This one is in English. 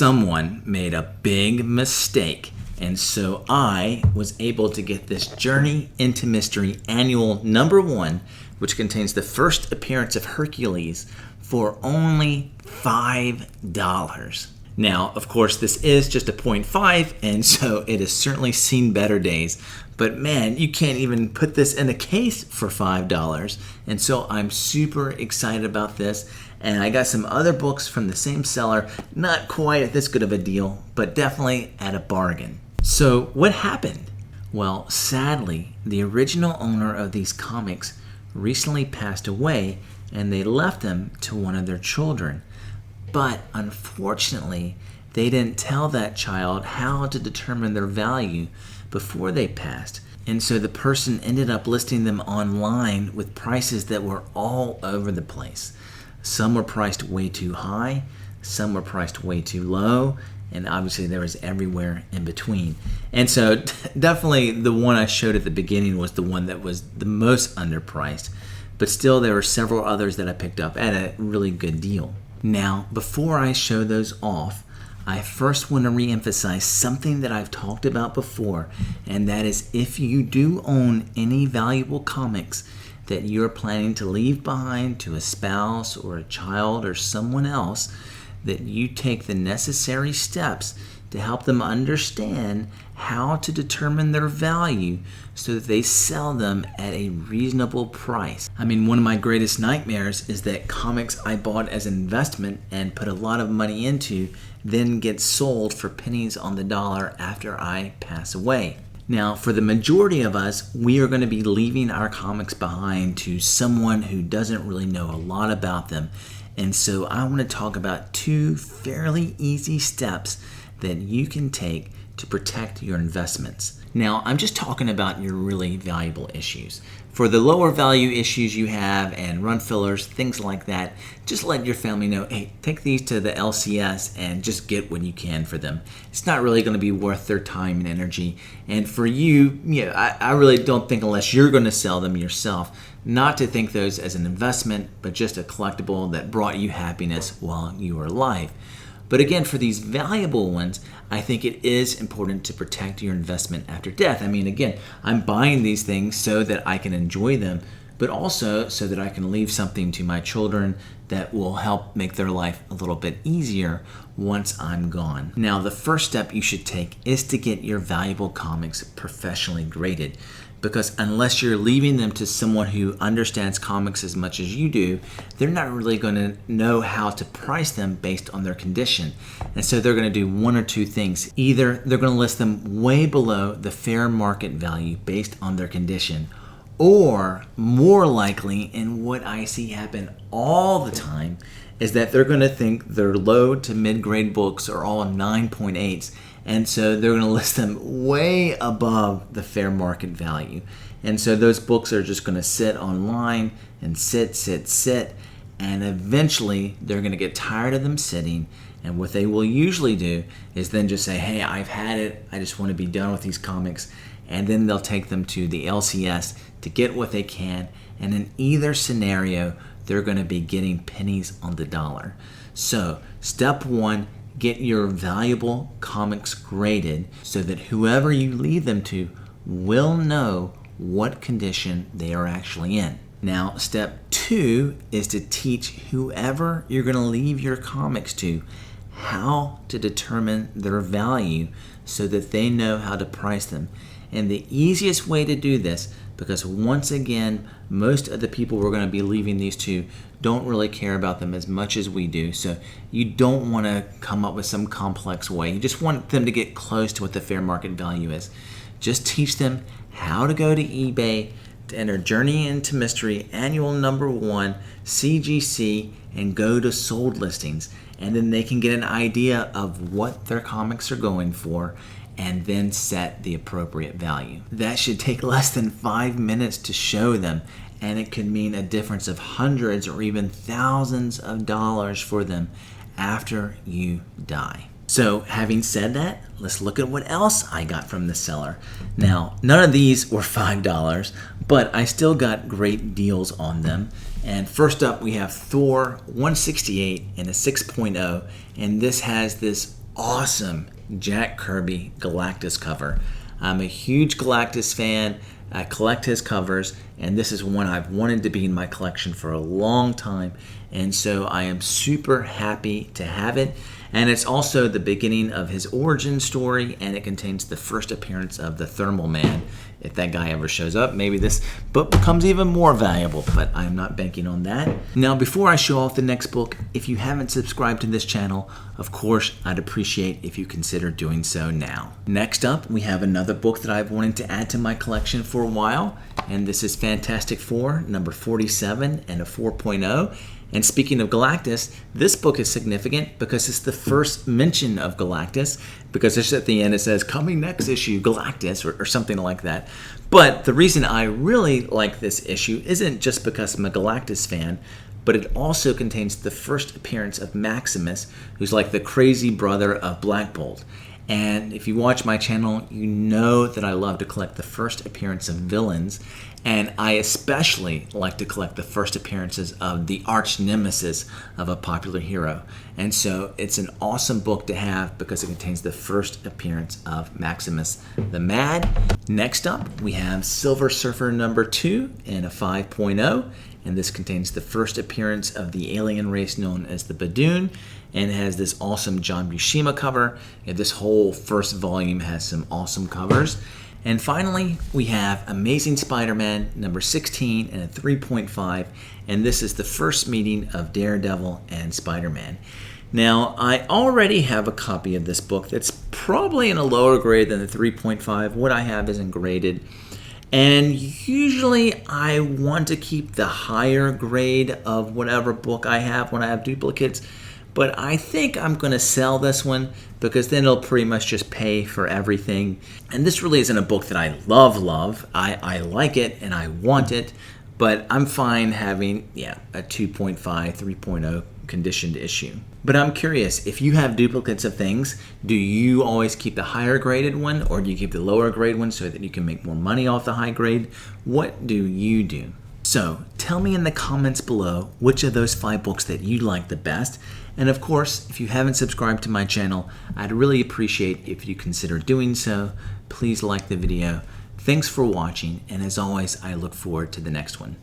someone made a big mistake, and so I was able to get this Journey into Mystery Annual #1, which contains the first appearance of Hercules, for only $5. Now, of course, this is just a 0.5, and so it has certainly seen better days. But man, you can't even put this in a case for $5. And so I'm super excited about this. And I got some other books from the same seller, not quite at this good of a deal, but definitely at a bargain. So what happened? Well, sadly, the original owner of these comics recently passed away, and they left them to one of their children. But unfortunately, they didn't tell that child how to determine their value before they passed. And so the person ended up listing them online with prices that were all over the place. Some were priced way too high, some were priced way too low, and obviously there was everywhere in between. And so definitely the one I showed at the beginning was the one that was the most underpriced. But still, there were several others that I picked up at a really good deal. Now, before I show those off, I first want to reemphasize something that I've talked about before, and that is if you do own any valuable comics that you're planning to leave behind to a spouse or a child or someone else, that you take the necessary steps to help them understand how to determine their value so that they sell them at a reasonable price. I mean, one of my greatest nightmares is that comics I bought as an investment and put a lot of money into then get sold for pennies on the dollar after I pass away. Now, for the majority of us, we are going to be leaving our comics behind to someone who doesn't really know a lot about them. And so I want to talk about 2 fairly easy steps that you can take to protect your investments. Now, I'm just talking about your really valuable issues. For the lower value issues you have and run fillers, things like that, just let your family know, hey, take these to the LCS and just get what you can for them. It's not really going to be worth their time and energy. And for you, I really don't think, unless you're going to sell them yourself, not to think those as an investment, but just a collectible that brought you happiness while you were alive. But again, for these valuable ones, I think it is important to protect your investment after death. I mean, again, I'm buying these things so that I can enjoy them, but also so that I can leave something to my children that will help make their life a little bit easier once I'm gone. Now, the first step you should take is to get your valuable comics professionally graded. Because unless you're leaving them to someone who understands comics as much as you do, they're not really going to know how to price them based on their condition. And so they're going to do one or two things. Either they're going to list them way below the fair market value based on their condition, or more likely, and what I see happen all the time, is that they're going to think their low to mid-grade books are all 9.8s. And so they're going to list them way above the fair market value. And so those books are just going to sit online and sit. And eventually they're going to get tired of them sitting. And what they will usually do is then just say, hey, I've had it. I just want to be done with these comics. And then they'll take them to the LCS to get what they can. And in either scenario, they're going to be getting pennies on the dollar. So step 1, get your valuable comics graded so that whoever you leave them to will know what condition they are actually in. Now, step 2 is to teach whoever you're going to leave your comics to how to determine their value so that they know how to price them. And the easiest way to do this, because once again, most of the people we're going to be leaving these to don't really care about them as much as we do. So you don't want to come up with some complex way. You just want them to get close to what the fair market value is. Just teach them how to go to eBay, to enter Journey into Mystery Annual #1 CGC, and go to sold listings. And then they can get an idea of what their comics are going for, and then set the appropriate value. That should take less than 5 minutes to show them, and it could mean a difference of hundreds or even thousands of dollars for them after you die. So having said that, let's look at what else I got from the seller. Now, none of these were $5, but I still got great deals on them. And first up, we have Thor 168 in a 6.0, and this has this awesome Jack Kirby Galactus cover. I'm a huge Galactus fan. I collect his covers, and this is one I've wanted to be in my collection for a long time, and so I am super happy to have it. And it's also the beginning of his origin story, and it contains the first appearance of the Thermal Man. If that guy ever shows up, maybe this book becomes even more valuable, but I'm not banking on that. Now, before I show off the next book, if you haven't subscribed to this channel, of course, I'd appreciate if you consider doing so now. Next up, we have another book that I've wanted to add to my collection for a while, and this is Fantastic Four, number 47 and a 4.0. And speaking of Galactus, this book is significant because it's the first mention of Galactus, because just at the end it says, coming next issue, Galactus, or something like that. But the reason I really like this issue isn't just because I'm a Galactus fan, but it also contains the first appearance of Maximus, who's like the crazy brother of Black Bolt. And if you watch my channel, you know that I love to collect the first appearance of villains, and I especially like to collect the first appearances of the arch nemesis of a popular hero. And so it's an awesome book to have because it contains the first appearance of Maximus the Mad. Next up, we have Silver Surfer number 2 in a 5.0, and this contains the first appearance of the alien race known as the Badoon, and has this awesome John Buscema cover. And this whole first volume has some awesome covers. And finally, we have Amazing Spider-Man number 16 and a 3.5, and this is the first meeting of Daredevil and Spider-Man. Now, I already have a copy of this book that's probably in a lower grade than the 3.5. What I have isn't graded. And usually I want to keep the higher grade of whatever book I have when I have duplicates. But I think I'm going to sell this one because then it'll pretty much just pay for everything. And this really isn't a book that I love. I like it and I want it, but I'm fine having, a 2.5, 3.0 conditioned issue. But I'm curious, if you have duplicates of things, do you always keep the higher graded one, or do you keep the lower grade one so that you can make more money off the high grade? What do you do? So tell me in the comments below which of those 5 books that you like the best. And of course, if you haven't subscribed to my channel, I'd really appreciate if you consider doing so. Please like the video. Thanks for watching, and as always, I look forward to the next one.